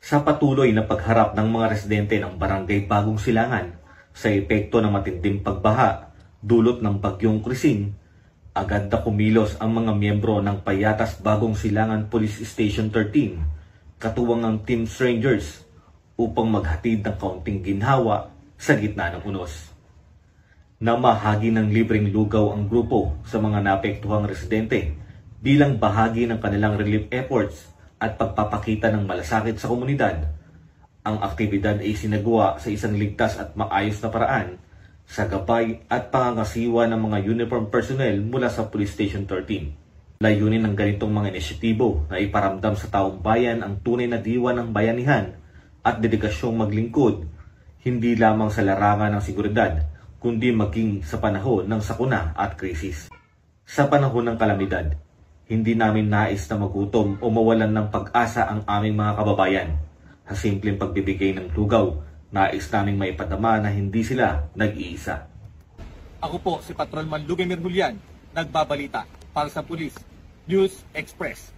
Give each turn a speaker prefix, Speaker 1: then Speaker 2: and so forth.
Speaker 1: Sa patuloy na pagharap ng mga residente ng Barangay Bagong Silangan sa epekto ng matinding pagbaha dulot ng bagyong Krising, agad na kumilos ang mga miyembro ng Payatas Bagong Silangan Police Station 13, katuwang ang Team Strangers, upang maghatid ng kaunting ginhawa sa gitna ng unos. Namahagi ng libreng lugaw ang grupo sa mga naapektuhang residente bilang bahagi ng kanilang relief efforts at pagpapakita ng malasakit sa komunidad. Ang aktibidad ay sinagawa sa isang ligtas at maayos na paraan sa gabay at pangangasiwa ng mga uniform personnel mula sa Police Station 13. Layunin ng ganitong mga inisyatibo na iparamdam sa taong bayan ang tunay na diwa ng bayanihan at dedikasyong maglingkod, hindi lamang sa larangan ng seguridad, kundi maging sa panahon ng sakuna at krisis. Sa panahon ng kalamidad, hindi namin nais na magutom o mawalan ng pag-asa ang aming mga kababayan. Sa simpleng pagbibigay ng lugaw, nais naming maipadama na hindi sila nag-iisa.
Speaker 2: Ako po si Patrolman Lugemir Julian, nagbabalita para sa Police News Express.